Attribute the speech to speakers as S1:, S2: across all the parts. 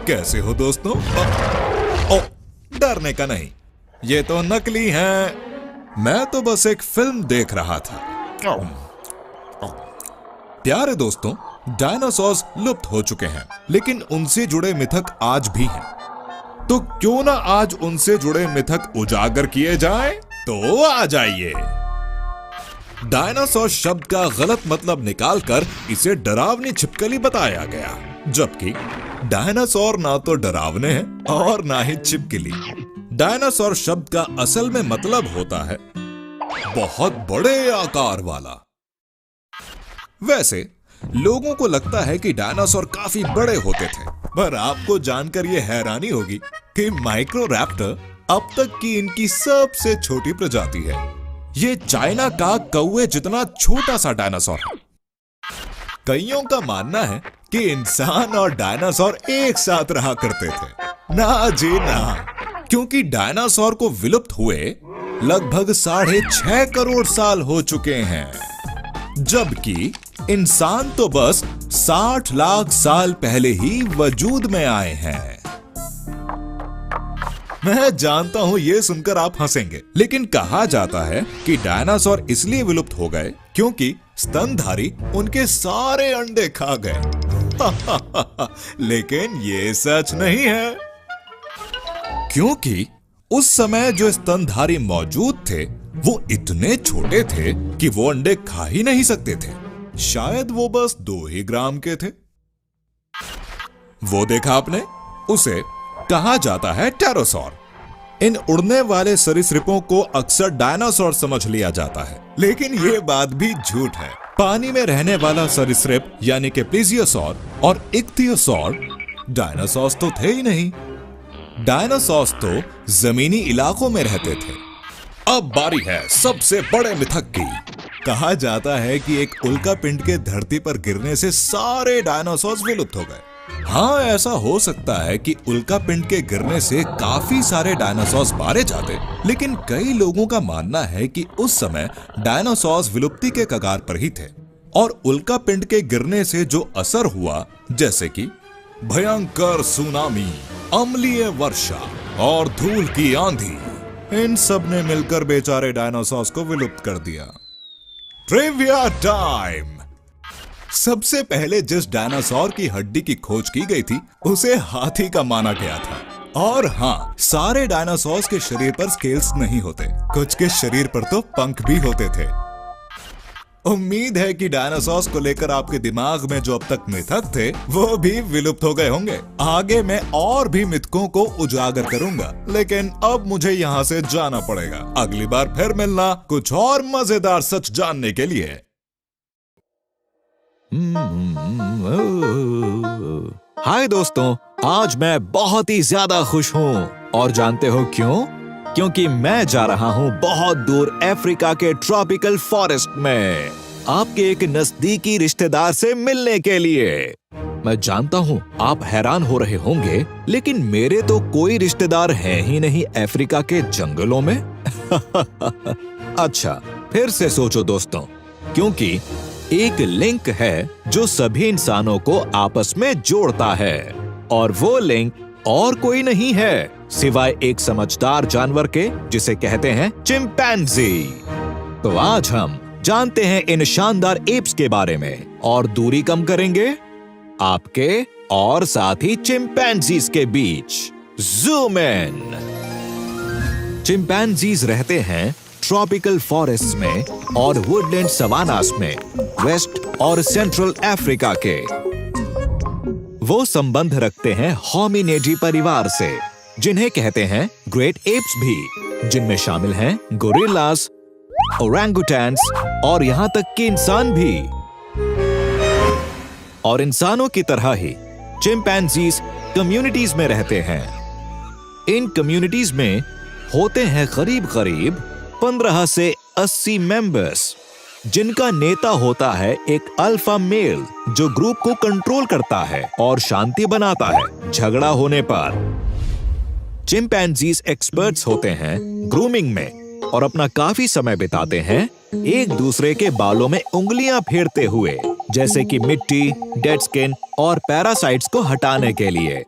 S1: कैसे हो दोस्तों? ओ, डरने का नहीं, ये तो नकली हैं। मैं तो बस एक फिल्म देख रहा था। प्यारे दोस्तों, डायनासोर्स लुप्त हो चुके हैं, लेकिन उनसे जुड़े मिथक आज भी हैं। तो क्यों ना आज उनसे जुड़े मिथक उजागर किए जाएं? तो आ जाइए। डायनासोर शब्द का गलत मतलब निकालकर इसे डरावनी छिपकली बताया गया, जबकि डायनासोर ना तो डरावने हैं और ना ही छिपकली। डायनासोर शब्द का असल में मतलब होता है बहुत बड़े आकार वाला। वैसे लोगों को लगता है कि डायनासोर काफी बड़े होते थे, पर आपको जानकर यह हैरानी होगी कि माइक्रोरैप्टर अब तक की इनकी सबसे छोटी प्रजाति है। ये चाइना का कौवे जितना छोटा सा डायनासोर है। कईयों का मानना है कि इंसान और डायनासोर एक साथ रहा करते थे। ना जी ना, क्योंकि डायनासोर को विलुप्त हुए लगभग 6.5 करोड़ साल हो चुके हैं, जबकि इंसान तो बस 60 लाख साल पहले ही वजूद में आए हैं। मैं जानता हूं ये सुनकर आप हंसेंगे, लेकिन कहा जाता है कि डायनासोर इसलिए विलुप्त हो गए क्योंकि स्तनधारी उनके सारे अंडे खा गए। लेकिन ये सच नहीं है, क्योंकि उस समय जो स्तनधारी मौजूद थे वो इतने छोटे थे कि वो अंडे खा ही नहीं सकते थे। शायद वो बस 2 ही ग्राम के थे। वो देखा आपने, उसे कहा जाता है टेरोसॉर। इन उड़ने वाले सरीसृपों को अक्सर डायनासोर समझ लिया जाता है, लेकिन ये बात भी झूठ है। पानी में रहने वाला सरीसृप यानी कि प्लीजियोसॉर और इक्थियोसॉर डायनासोर्स तो थे ही नहीं। डायनासोर्स तो जमीनी इलाकों में रहते थे। अब बारी है सबसे बड़े मिथक की। कहा जाता है कि एक उल्कापिंड के धरती पर गिरने से सारे डायनासोर्स विलुप्त हो गए। हाँ, ऐसा हो सकता है कि उल्कापिंड के गिरने से काफी सारे डायनासोर्स मारे जाते, लेकिन कई लोगों का मानना है कि उस समय डायनासोर्स विलुप्ति के कगार पर ही थे और उल्कापिंड के गिरने से जो असर हुआ, जैसे कि भयंकर सुनामी, अम्लीय वर्षा और धूल की आंधी, इन सब ने मिलकर बेचारे डायनासोर्स को विलुप्त कर दिया। Trivia time. सबसे पहले जिस डायनासोर की हड्डी की खोज की गई थी उसे हाथी का माना गया था। और हाँ, सारे डायनासोर्स के शरीर पर स्केल्स नहीं होते, कुछ के शरीर पर तो पंख भी होते थे। उम्मीद है कि डायनासोर्स को लेकर आपके दिमाग में जो अब तक मिथक थे वो भी विलुप्त हो गए होंगे। आगे मैं और भी मिथकों को उजागर करूंगा, लेकिन अब मुझे यहाँ से जाना पड़ेगा। अगली बार फिर मिलना कुछ और मजेदार सच जानने के लिए।
S2: हाय दोस्तों, आज मैं बहुत ही ज्यादा खुश हूँ और जानते हो क्यों? क्योंकि मैं जा रहा हूँ बहुत दूर अफ्रीका के ट्रॉपिकल फॉरेस्ट में आपके एक नजदीकी रिश्तेदार से मिलने के लिए। मैं जानता हूँ आप हैरान हो रहे होंगे, लेकिन मेरे तो कोई रिश्तेदार है ही नहीं अफ्रीका के जंगलों में। अच्छा, फिर से सोचो दोस्तों, क्योंकि एक लिंक है जो सभी इंसानों को आपस में जोड़ता है, और वो लिंक और कोई नहीं है सिवाय एक समझदार जानवर के, जिसे कहते हैं चिंपैंजी। तो आज हम जानते हैं इन शानदार एप्स के बारे में और दूरी कम करेंगे आपके और साथ ही चिंपैंजीज के बीच। Zoom in. चिंपैंजीज रहते हैं ट्रॉपिकल फॉरेस्ट में और वुडलैंड सवानास में वेस्ट और सेंट्रल अफ्रीका के। वो संबंध रखते हैं होमिनिडी परिवार से, जिन्हें कहते हैं ग्रेट एप्स भी, जिनमें शामिल हैं गोरिल्लास, ओरंगुटैन्स और यहाँ तक कि इंसान भी। और इंसानों की तरह ही चिंपैंजीज कम्युनिटीज में रहते हैं। इन कम्युनिटीज में होते हैं करीब 15 से 80 मेंबर्स, जिनका नेता होता है एक अल्फा मेल जो ग्रुप को कंट्रोल करता है और शांति बनाता है झगड़ा होने पर। चिंपैंजीज एक्सपर्ट्स होते हैं ग्रूमिंग में और अपना काफी समय बिताते हैं एक दूसरे के बालों में उंगलियां फेरते हुए, जैसे कि मिट्टी, डेड स्किन और पैरासाइट्स को हटाने के लिए।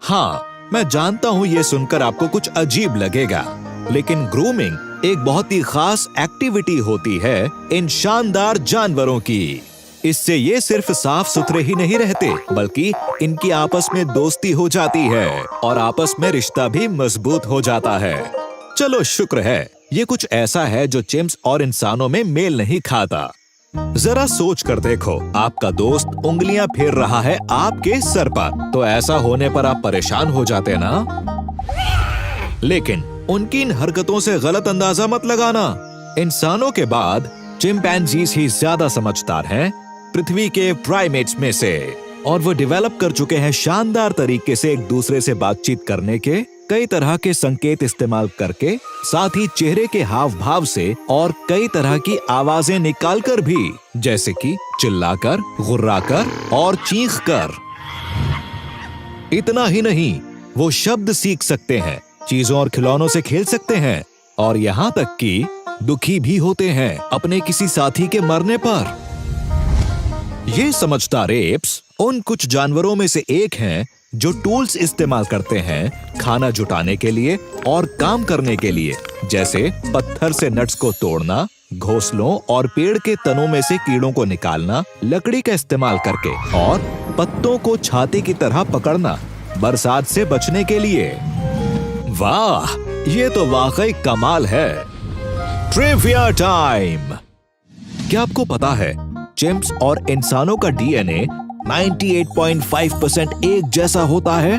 S2: हाँ, मैं जानता हूँ ये सुनकर आपको कुछ अजीब लगेगा, लेकिन ग्रूमिंग एक बहुत ही खास एक्टिविटी होती है इन शानदार जानवरों की। इससे ये सिर्फ साफ सुथरे ही नहीं रहते, बल्कि इनकी आपस में दोस्ती हो जाती है और आपस में रिश्ता भी मजबूत हो जाता है। चलो शुक्र है, ये कुछ ऐसा है जो चिम्प्स और इंसानों में मेल नहीं खाता। जरा सोच कर देखो, आपका दोस्त उंगलियां फेर रहा है आपके सर पर, तो ऐसा होने पर आप परेशान हो जाते ना। लेकिन उनकी इन हरकतों से गलत अंदाजा मत लगाना। इंसानों के बाद चिंपैंजीज ही ज्यादा समझदार हैं पृथ्वी के प्राइमेट्स में से, और वो डेवलप कर चुके हैं शानदार तरीके से एक दूसरे से बातचीत करने के, कई तरह के संकेत इस्तेमाल करके, साथ ही चेहरे के हाव भाव से और कई तरह की आवाजें निकालकर भी, जैसे कि चिल्लाकर, गुर्राकर और चीखकर। इतना ही नहीं, वो शब्द सीख सकते हैं, चीजों और खिलौनों से खेल सकते हैं, और यहाँ तक कि दुखी भी होते हैं अपने किसी साथी के मरने पर। ये समझदार एप्स उन कुछ जानवरों में से एक हैं जो टूल्स इस्तेमाल करते हैं खाना जुटाने के लिए और काम करने के लिए, जैसे पत्थर से नट्स को तोड़ना, घोंसलों और पेड़ के तनों में से कीड़ों को निकालना, लकड़ी का इस्तेमाल करके, और पत्तों को छाते की तरह पकड़ना बरसात से बचने के लिए। वाह, ये तो वाकई कमाल है। Trivia time. क्या आपको पता है चिम्प्स और इंसानों का डीएनए 98.5% एक जैसा होता है?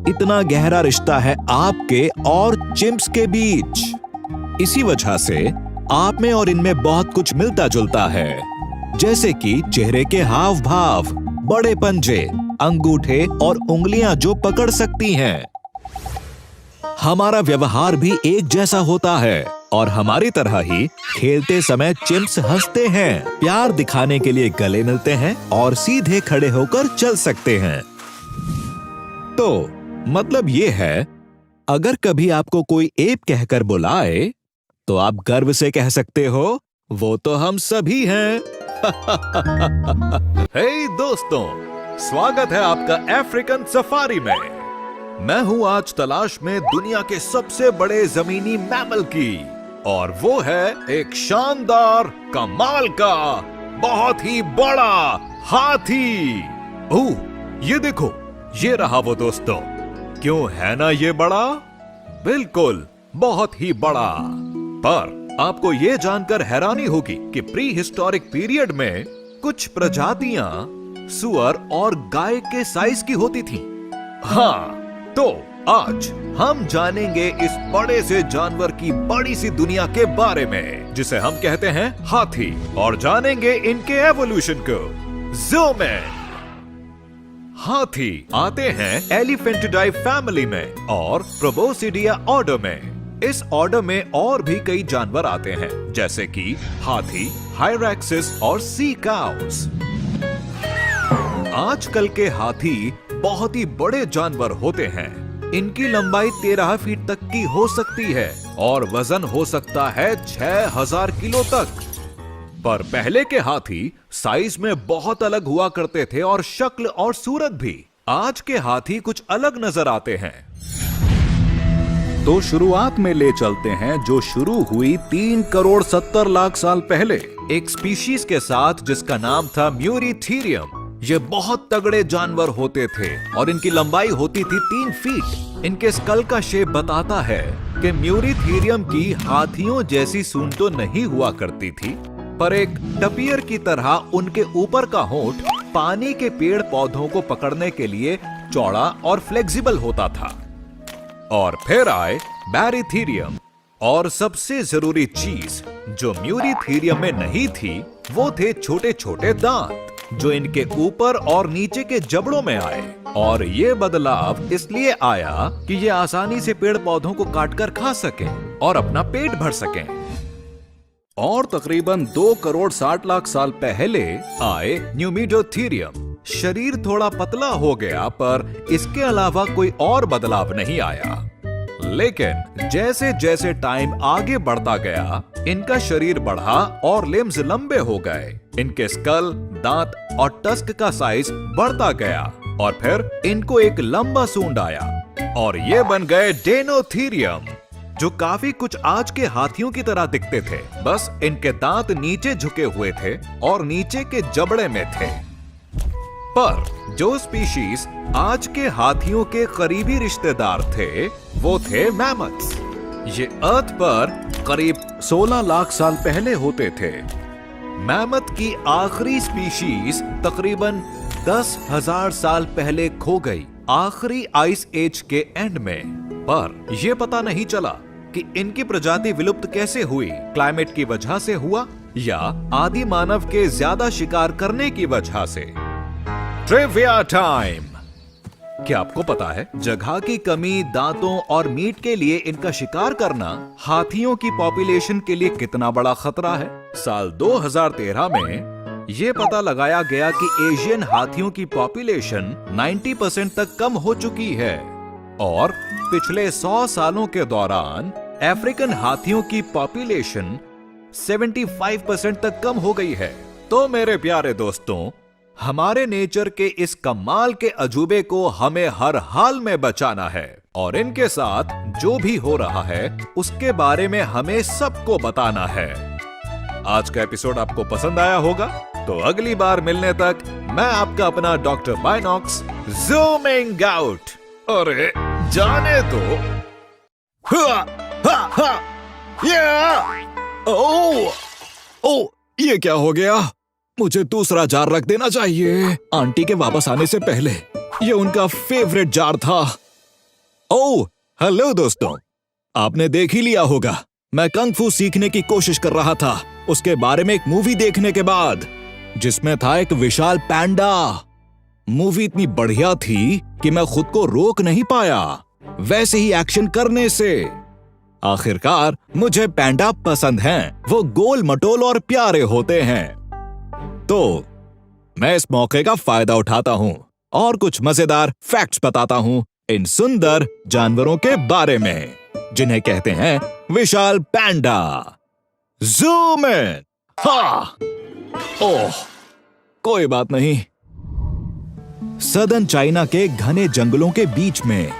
S2: इतना गहरा रिश्ता है आपके और चिम्प्स के बीच। इसी वजह से आप में और इनमें बहुत कुछ मिलता जुलता है, जैसे कि चेहरे के हाव भाव, बड़े पंजे, अंगूठे और उंगलियां जो पकड़ सकती हैं। हमारा व्यवहार भी एक जैसा होता है, और हमारी तरह ही खेलते समय चिम्प्स हंसते हैं, प्यार दिखाने के लिए गले मिलते हैं और सीधे खड़े होकर चल सकते हैं। तो मतलब ये है, अगर कभी आपको कोई एप कहकर बुलाए तो आप गर्व से कह सकते हो, वो तो हम सभी हैं। हे दोस्तों, स्वागत है आपका अफ्रीकन सफारी में। मैं हूं आज तलाश में दुनिया के सबसे बड़े जमीनी मैमल की, और वो है एक शानदार, कमाल का, बहुत ही बड़ा हाथी। ओह, ये देखो, ये रहा वो दोस्तों। क्यों है ना ये बड़ा? बिल्कुल, बहुत ही बड़ा। पर आपको ये जानकर हैरानी होगी कि प्री हिस्टोरिक पीरियड में कुछ प्रजातियां सुअर और गाय के साइज की होती थी। हाँ, तो आज हम जानेंगे इस बड़े से जानवर की बड़ी सी दुनिया के बारे में, जिसे हम कहते हैं हाथी, और जानेंगे इनके एवोल्यूशन को। Zoom in. हाथी आते हैं एलिफेंटिडाई फैमिली में और प्रोबोसिडिया ऑर्डर में। इस ऑर्डर में और भी कई जानवर आते हैं, जैसे कि हाथी, हायरैक्सिस और सी काउस। आजकल के हाथी बहुत ही बड़े जानवर होते हैं। इनकी लंबाई 13 फीट तक की हो सकती है और वजन हो सकता है 6000 किलो तक। पर पहले के हाथी साइज में बहुत अलग हुआ करते थे, और शक्ल और सूरत भी। आज के हाथी कुछ अलग नजर आते हैं।
S3: तो शुरुआत में ले चलते हैं, जो शुरू हुई 3 करोड़ 70 लाख साल पहले,
S2: एक स्पीशीज के साथ जिसका नाम था म्यूरीथीरियम। ये बहुत तगड़े जानवर होते थे और इनकी लंबाई होती थी 3 फीट। इनके स्कल का शेप बताता है कि म्यूरीथीरियम की हाथियों जैसी सूंड तो नहीं हुआ करती थी, पर एक टपियर की तरह उनके ऊपर का होंठ पानी के पेड़ पौधों को पकड़ने के लिए चौड़ा और फ्लेक्सिबल होता था। और फिर आए बैरीथीरियम, और सबसे जरूरी चीज जो म्यूरीथीरियम में नहीं थी, वो थे छोटे छोटे दांत, जो इनके ऊपर और नीचे के जबड़ों में आए। और ये बदलाव इसलिए आया कि ये आसानी से पेड़ पौधों को काटकर खा सकें और अपना पेट भर सकें।
S3: और तकरीबन 2 करोड़ 60 लाख साल पहले
S2: आए न्यूमिडोथीरियम। शरीर थोड़ा पतला हो गया, पर इसके अलावा कोई और बदलाव नहीं आया। लेकिन जैसे जैसे टाइम आगे बढ़ता गया, इनका शरीर बढ़ा और लिम्स लंबे हो गए। इनके स्कल, दांत और टस्क का साइज बढ़ता गया,
S3: और फिर इनको एक लंबा सूंड आया और ये बन गए डेनोथीरियम, जो काफी कुछ आज के हाथियों की तरह दिखते थे, बस इनके दांत नीचे झुके हुए थे और नीचे के जबड़े में थे। पर जो स्पीशीज आज के हाथियों के करीबी रिश्तेदार थे वो थे मैमथ्स। ये अर्थ पर करीब 16 लाख साल पहले होते थे। मैमथ की आखिरी स्पीशीज तकरीबन 10,000 साल पहले खो गई, आखिरी आइस एज के एंड में। पर यह पता नहीं चला कि इनकी प्रजाति विलुप्त कैसे हुई, क्लाइमेट की वजह से हुआ या आदि मानव के ज्यादा शिकार करने की वजह से। Trivia time. क्या आपको पता है जगह की कमी, दांतों और मीट के लिए इनका शिकार करना हाथियों की पॉपुलेशन के लिए कितना बड़ा खतरा है? साल 2013 में यह पता लगाया गया कि एशियन हाथियों की पॉपुलेशन 90% तक कम हो चुकी है और पिछले 100 सालों के दौरान अफ्रीकन हाथियों की पॉपुलेशन 75% तक कम हो गई है। तो मेरे प्यारे दोस्तों, हमारे नेचर के इस कमाल के अजूबे को हमें हर हाल में बचाना है और इनके साथ जो भी हो रहा है उसके बारे में हमें सबको बताना है। आज का एपिसोड आपको पसंद आया होगा तो अगली बार मिलने तक मैं आपका अपना डॉक्टर बाइनॉक्स ज़ूमिंग आउट। अरे जाने दो।
S2: ये क्या हो गया? मुझे दूसरा जार रख देना चाहिए। आंटी के वापस आने से पहले ये उनका फेवरेट जार था। ओह, हेलो दोस्तों, आपने देख ही लिया होगा मैं कंग फू सीखने की कोशिश कर रहा था उसके बारे में एक मूवी देखने के बाद, जिसमें था एक विशाल पैंडा। मूवी इतनी बढ़िया थी कि मैं खुद को रोक नहीं पाया वैसे ही एक्शन करने से। आखिरकार मुझे पैंडा पसंद हैं। वो गोल मटोल और प्यारे होते हैं। तो मैं इस मौके का फायदा उठाता हूं और कुछ मजेदार फैक्ट्स बताता हूं इन सुंदर जानवरों के बारे में जिन्हें कहते हैं विशाल पैंडा। Zoom in. हाँ, ओह, कोई बात नहीं। सदर्न चाइना के घने जंगलों के बीच में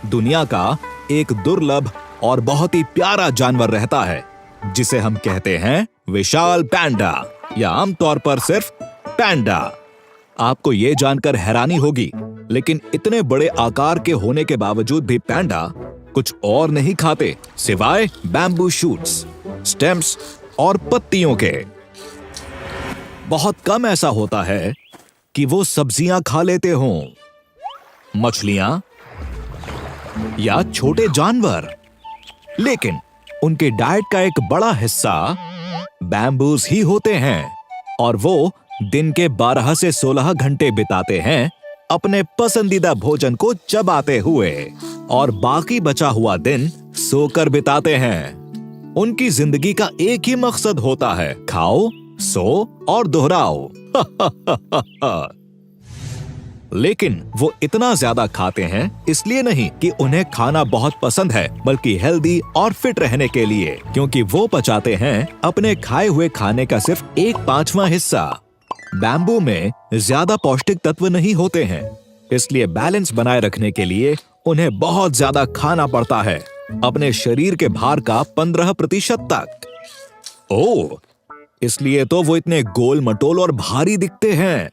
S2: दुनिया का एक दुर्लभ और बहुत ही प्यारा जानवर रहता है जिसे हम कहते हैं विशाल पैंडा या आमतौर पर सिर्फ पैंडा। आपको यह जानकर हैरानी होगी, लेकिन इतने बड़े आकार के होने के बावजूद भी पैंडा कुछ और नहीं खाते सिवाय बैम्बू शूट्स, स्टेम्स और पत्तियों के। बहुत कम ऐसा होता है कि वो सब्जियां खा लेते हों, मछलियां या छोटे जानवर, लेकिन उनके डाइट का एक बड़ा हिस्सा बैम्बूज ही होते हैं और वो दिन के 12 से 16 घंटे बिताते हैं अपने पसंदीदा भोजन को चबाते हुए और बाकी बचा हुआ दिन सोकर बिताते हैं। उनकी जिंदगी का एक ही मकसद होता है, खाओ, सो और दोहराओ। लेकिन वो इतना ज्यादा खाते हैं इसलिए नहीं कि उन्हें खाना बहुत पसंद है, बल्कि हेल्दी और फिट रहने के लिए, क्योंकि वो पचाते हैं अपने खाए हुए खाने का सिर्फ 1/5वां हिस्सा। बैम्बू में ज्यादा पौष्टिक तत्व नहीं होते हैं, इसलिए बैलेंस बनाए रखने के लिए उन्हें बहुत ज्यादा खाना पड़ता है, अपने शरीर के भार का 15% तक। ओह, इसलिए तो वो इतने गोल मटोल और भारी दिखते हैं।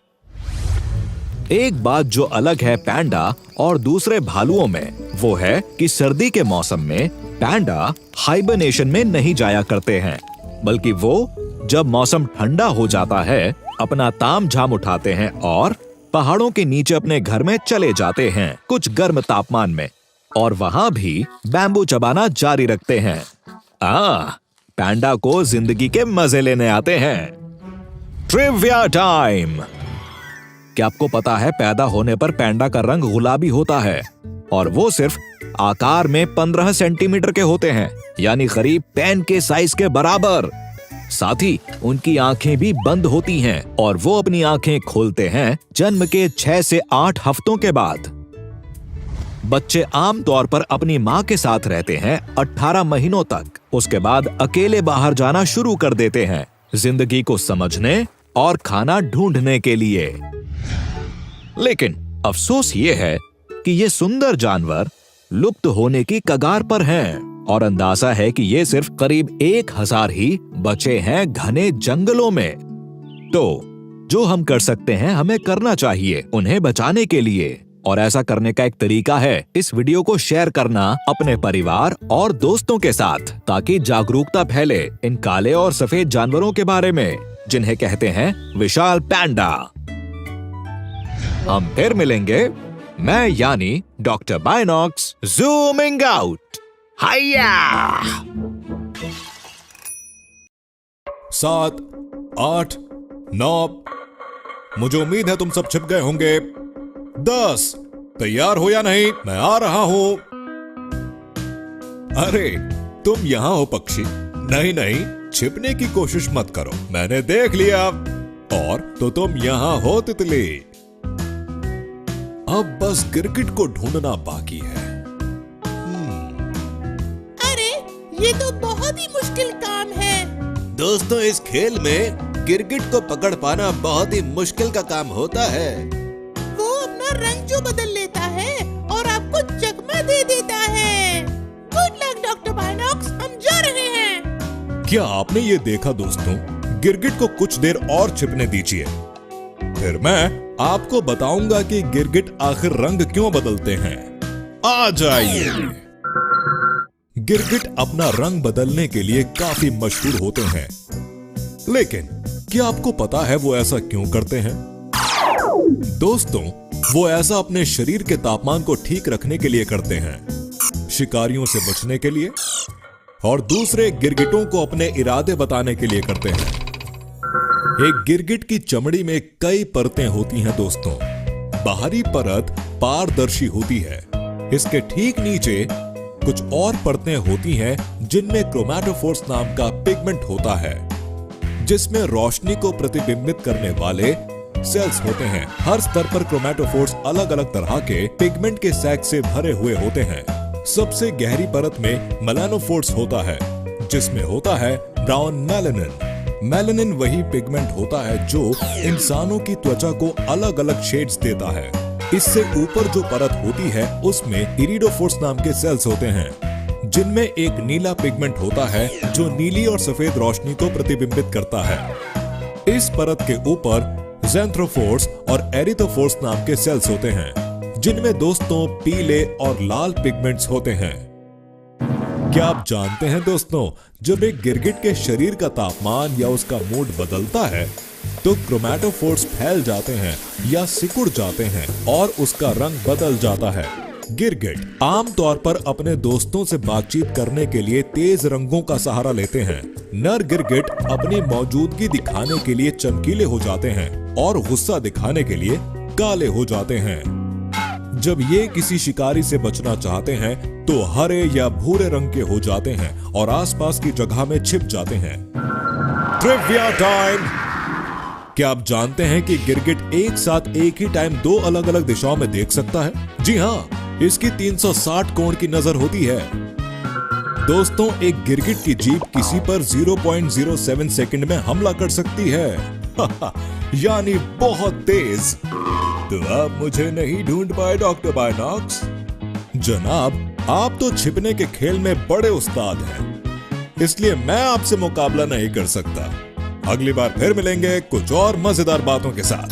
S2: एक बात जो अलग है पैंडा और दूसरे भालुओं में वो है कि सर्दी के मौसम में पैंडा हाइबरनेशन में नहीं जाया करते हैं, बल्कि वो जब मौसम ठंडा हो जाता है अपना ताम झाम उठाते हैं और पहाड़ों के नीचे अपने घर में चले जाते हैं कुछ गर्म तापमान में, और वहां भी बैम्बू चबाना जारी रखते हैं। पैंडा को जिंदगी के मजे लेने आते हैं। Trivia time. क्या आपको पता है पैदा होने पर पैंडा का रंग गुलाबी होता है और वो सिर्फ आकार में 15 सेंटीमीटर के होते हैं, यानी करीब पेन के साइज के बराबर। साथ ही उनकी आंखें भी बंद होती हैं और वो अपनी आंखें खोलते हैं जन्म के 6 से 8 हफ्तों के बाद। बच्चे आमतौर पर अपनी मां के साथ रहते हैं 18 महीनों तक। उसके बाद अकेले बाहर जाना शुरू कर देते हैं, जिंदगी को समझने और खाना ढूंढने के लिए। लेकिन अफसोस ये है कि ये सुंदर जानवर लुप्त होने की कगार पर हैं और अंदाजा है कि ये सिर्फ करीब 1000 ही बचे हैं घने जंगलों में। तो जो हम कर सकते हैं हमें करना चाहिए उन्हें बचाने के लिए, और ऐसा करने का एक तरीका है इस वीडियो को शेयर करना अपने परिवार और दोस्तों के साथ, ताकि जागरूकता फैले इन काले और सफेद जानवरों के बारे में जिन्हें कहते हैं विशाल पैंडा। हम फिर मिलेंगे, मैं यानी डॉक्टर बाइनॉक्स ज़ूमिंग आउट। हाया
S1: 7, 8, 9, मुझे उम्मीद है तुम सब छिप गए होंगे। 10, तैयार हो या नहीं? मैं आ रहा हूं। अरे तुम यहां हो पक्षी? नहीं नहीं, छिपने की कोशिश मत करो, मैंने देख लिया। और तो तुम यहां हो तितली। अब बस गिरगिट को ढूंढना बाकी है।
S4: अरे ये तो बहुत ही मुश्किल काम है।
S5: दोस्तों, इस खेल में गिरगिट को पकड़ पाना बहुत ही मुश्किल का काम होता है।
S4: वो अपना रंग जो बदल लेता है और आपको चकमा दे देता है। गुड लक डॉक्टर बाइनॉक्स, हम जा रहे हैं।
S1: क्या आपने ये देखा दोस्तों? गिरगिट को कुछ देर और छिपने दीजिए, फिर मैं आपको बताऊंगा कि गिरगिट आखिर रंग क्यों बदलते हैं। आ जाइए। गिरगिट अपना रंग बदलने के लिए काफी मशहूर होते हैं, लेकिन क्या आपको पता है वो ऐसा क्यों करते हैं? दोस्तों, वो ऐसा अपने शरीर के तापमान को ठीक रखने के लिए करते हैं, शिकारियों से बचने के लिए और दूसरे गिरगिटों को अपने इरादे बताने के लिए करते हैं। एक गिरगिट की चमड़ी में कई परतें होती हैं दोस्तों। बाहरी परत पारदर्शी होती है, इसके ठीक नीचे कुछ और परतें होती हैं जिनमें क्रोमैटोफोर्स नाम का पिगमेंट होता है, जिसमें रोशनी को प्रतिबिंबित करने वाले सेल्स होते हैं। हर स्तर पर क्रोमैटोफोर्स अलग अलग तरह के पिगमेंट के सैक से भरे हुए होते हैं। सबसे गहरी परत में मेलानोफोर्स होता है, जिसमें होता है ब्राउन मेलानिन। मेलानिन वही पिगमेंट होता है जो इंसानों की त्वचा को अलग अलग शेड्स देता है। इससे ऊपर जो परत होती है उसमें इरिडोफोर्स नाम के सेल्स होते हैं, जिनमें एक नीला पिगमेंट होता है जो नीली और सफेद रोशनी को प्रतिबिंबित करता है। इस परत के ऊपर ज़ेंथ्रोफोर्स और एरिथोफोर्स नाम के सेल्स होते हैं, जिनमें दोस्तों पीले और लाल पिगमेंट्स होते हैं। क्या आप जानते हैं दोस्तों, जब एक गिरगिट के शरीर का तापमान या उसका मूड बदलता है तो क्रोमैटोफोर्स फैल जाते हैं या सिकुड़ जाते हैं और उसका रंग बदल जाता है। गिरगिट आमतौर पर अपने दोस्तों से बातचीत करने के लिए तेज रंगों का सहारा लेते हैं। नर गिरगिट अपनी मौजूदगी दिखाने के लिए चमकीले हो जाते हैं और गुस्सा दिखाने के लिए काले हो जाते हैं। जब ये किसी शिकारी से बचना चाहते हैं तो हरे या भूरे रंग के हो जाते हैं और आसपास की जगह में छिप जाते हैं। Trivia time. क्या आप जानते हैं कि गिरगिट एक साथ एक ही टाइम 2 अलग अलग दिशाओं में देख सकता है? जी हाँ, इसकी 360 कोण की नजर होती है। दोस्तों, एक गिरगिट की जीभ किसी पर 0.07 सेकंड में हमला कर सकती है यानी बहुत तेज। तो आप मुझे नहीं ढूंढ पाए डॉक्टर बाइनॉक्स? जनाब, आप तो छिपने के खेल में बड़े उस्ताद हैं, इसलिए मैं आपसे मुकाबला नहीं कर सकता। अगली बार फिर मिलेंगे कुछ और मजेदार बातों के साथ।